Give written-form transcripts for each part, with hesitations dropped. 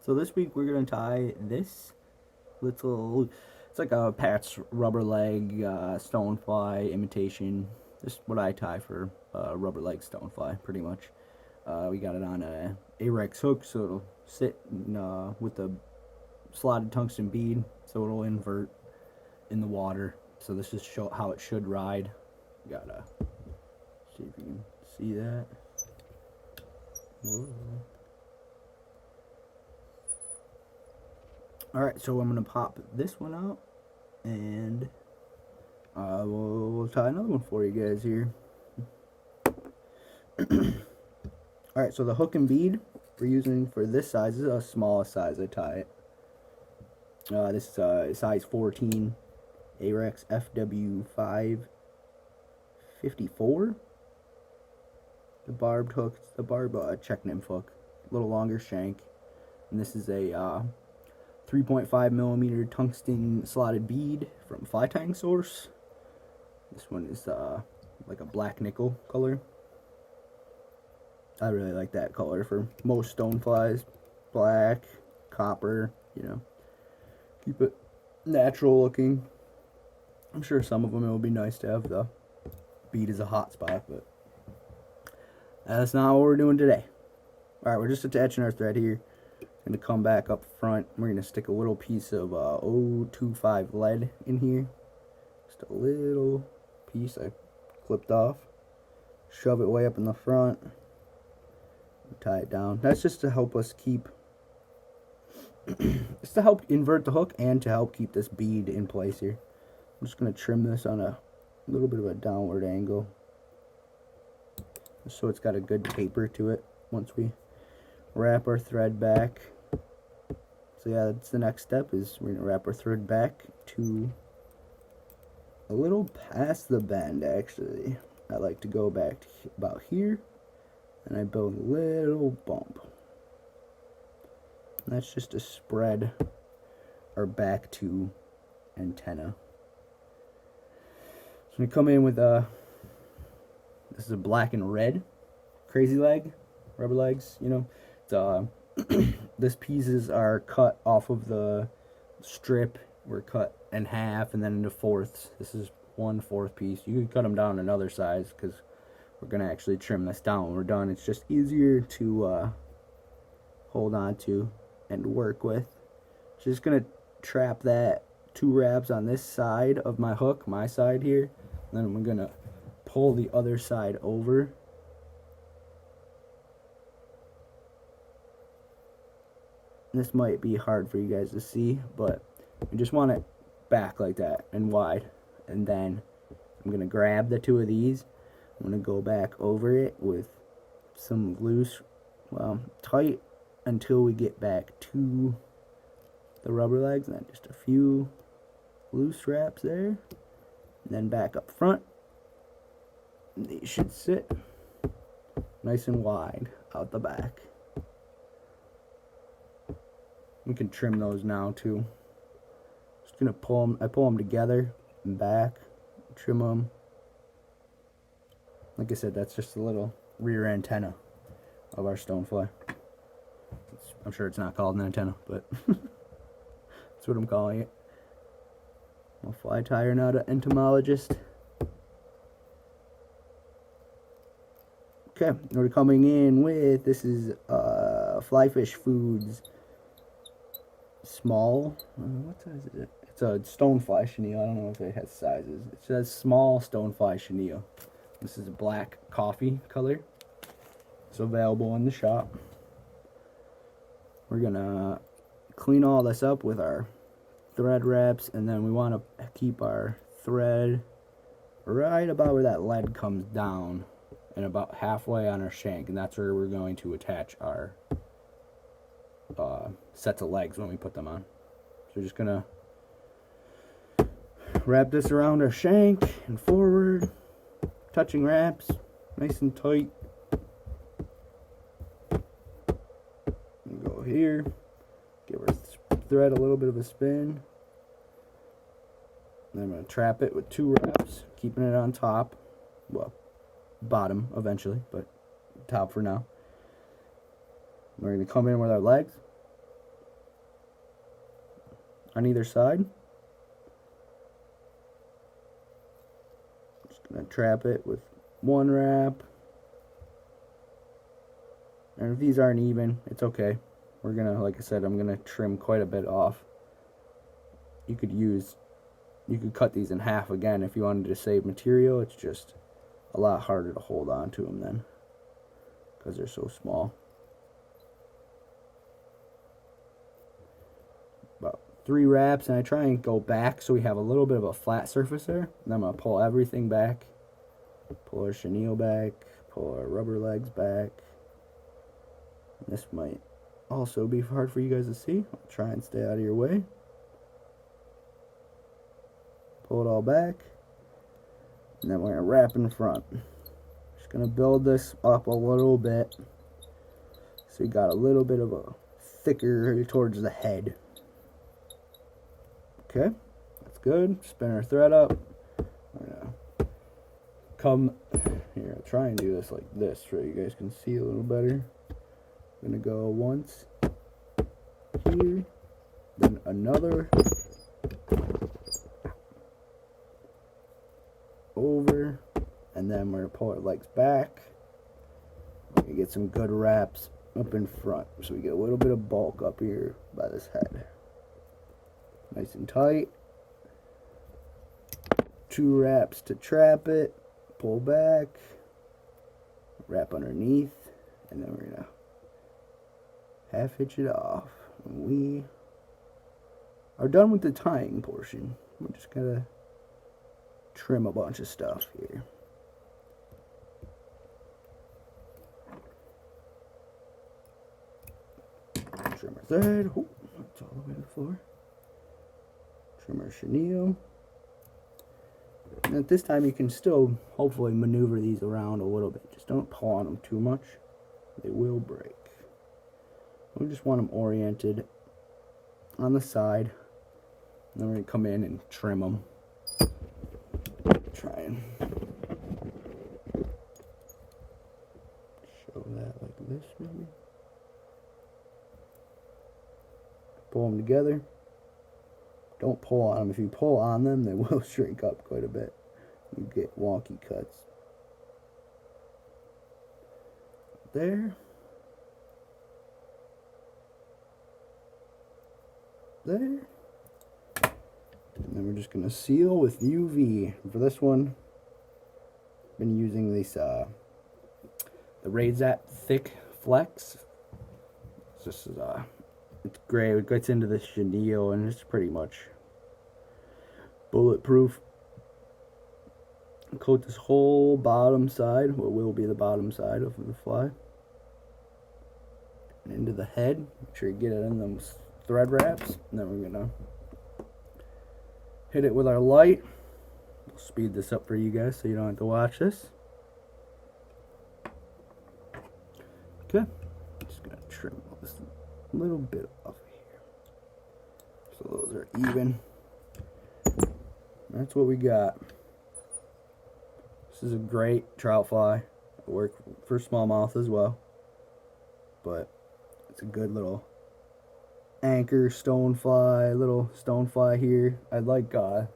So this week we're gonna tie this little, it's like a Pat's rubber leg stonefly imitation. This is what I tie for rubber leg stonefly, pretty much. We got it on a Ahrex hook, so it'll sit with the slotted tungsten bead, so it'll invert in the water. So this is how it should ride. You gotta see if you can see that. Whoa. Alright, so I'm going to pop this one out, and we'll tie another one for you guys here. Alright, so the hook and bead we're using for this size is the smallest size I tie it. This is size 14, Ahrex FW554. The barbed hook, the check nymph hook, a little longer shank, and this is a 3.5 millimeter tungsten slotted bead from Fly Tang Source. This one is like a black nickel color. I really like that color for most stoneflies. Black, copper, you know, keep it natural looking. I'm sure some of them it would be nice to have the bead as a hot spot, but that's not what we're doing today. Alright, we're just attaching our thread here. Going to come back up front. We're going to stick a little piece of 025 lead in here. Just a little piece I clipped off. Shove it way up in the front. Tie it down. That's just to help us keep... it's to help invert the hook and to help keep this bead in place here. I'm just going to trim this on a little bit of a downward angle, so it's got a good taper to it once we wrap our thread back. So yeah, that's the next step, is we're going to wrap our thread back to a little past the bend, actually. I like to go back to about here, and I build a little bump. And that's just to spread our back to antenna. So we come in with this is a black and red crazy leg, rubber legs, you know. It's this pieces are cut off of the strip. We're cut in half and then into fourths. This is 1/4 piece. You can cut them down another size because we're gonna actually trim this down when we're done. It's just easier to hold on to and work with. Just gonna trap that 2 wraps on this side of my hook, my side here. And then we're gonna pull the other side over. This might be hard for you guys to see, but you just want it back like that and wide. And then I'm going to grab the 2 of these. I'm going to go back over it with some loose, well, tight until we get back to the rubber legs. And then just a few loose wraps there. And then back up front. And these should sit nice and wide out the back. We can trim those now too. Just gonna pull them. I pull them together and back, trim them. Like I said, that's just a little rear antenna of our stonefly. I'm sure it's not called an antenna, but that's what I'm calling it. I'm a fly tyer, not an entomologist. Okay, we're coming in with, this is Flyfish Foods small, what size is it? It's a Stonefly chenille. I don't know if it has sizes. It says small Stonefly chenille. This is a black coffee color. It's available in the shop. We're gonna clean all this up with our thread wraps, and then we want to keep our thread right about where that lead comes down and about halfway on our shank, and that's where we're going to attach our sets of legs when we put them on. So we're just gonna wrap this around our shank and forward, touching wraps, nice and tight. And go here, give our thread a little bit of a spin. Then I'm gonna trap it with 2 wraps, keeping it on top, well, bottom eventually, but top for now. We're going to come in with our legs, on either side. Just gonna trap it with one wrap. And if these aren't even, it's okay. We're gonna, like I said, I'm gonna trim quite a bit off. You could cut these in half again if you wanted to save material. It's just a lot harder to hold on to them then, because they're so small. About 3 wraps, and I try and go back so we have a little bit of a flat surface there. And I'm gonna pull everything back. Pull our chenille back, pull our rubber legs back. This might also be hard for you guys to see. I'll try and stay out of your way. Pull it all back. And then we're going to wrap in front. Just going to build this up a little bit. So you got a little bit of a thicker towards the head. Okay, that's good. Spin our thread up. Come here, I'll try and do this like this so you guys can see a little better. I'm gonna go once here, then another over, and then we're gonna pull our legs back. We're gonna get some good wraps up in front so we get a little bit of bulk up here by this head. Nice and tight. 2 wraps to trap it. Pull back, wrap underneath, and then we're gonna half hitch it off. And we are done with the tying portion. We're just gonna trim a bunch of stuff here. Trim our thread. Oh, that's all the way to the floor. Trim our chenille. And at this time, you can still hopefully maneuver these around a little bit. Just don't pull on them too much. They will break. We just want them oriented on the side. And then we're going to come in and trim them. Try and show that like this maybe. Pull them together. Don't pull on them. If you pull on them, they will shrink up quite a bit. You get wonky cuts. There. There. And then we're just going to seal with UV. For this one, I've been using this, the Razat Thick Flex. This is, it's great. It gets into the chenille and it's pretty much bulletproof. Coat this whole bottom side, what will be the bottom side of the fly, and into the head. Make sure you get it in those thread wraps, and then we're gonna hit it with our light. We'll speed this up for you guys so you don't have to watch this. Okay, just gonna trim this little bit off here so those are even. That's what we got. This is a great trout fly. It'll work for smallmouth as well, but it's a good little anchor stonefly, little stonefly here. I like the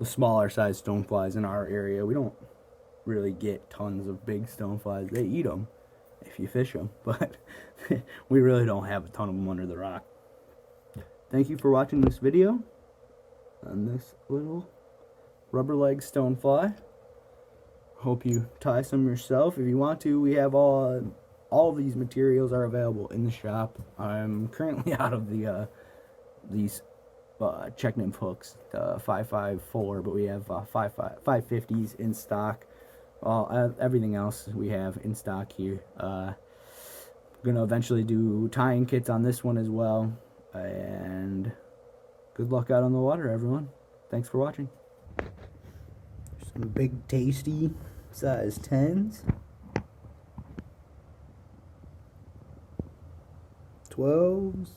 smaller size stoneflies in our area. We don't really get tons of big stoneflies. They eat them if you fish them, but we really don't have a ton of them under the rock. Thank you for watching this video on this little rubber leg stonefly. Hope you tie some yourself. If you want to, we have all of these materials are available in the shop. I'm currently out of the these check nymph hooks, the 554, but we have 550s in stock. Everything else we have in stock here. Gonna eventually do tying kits on this one as well. And good luck out on the water, everyone. Thanks for watching. Some big tasty size 10s, 12s,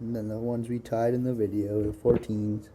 and then the ones we tied in the video, the 14s.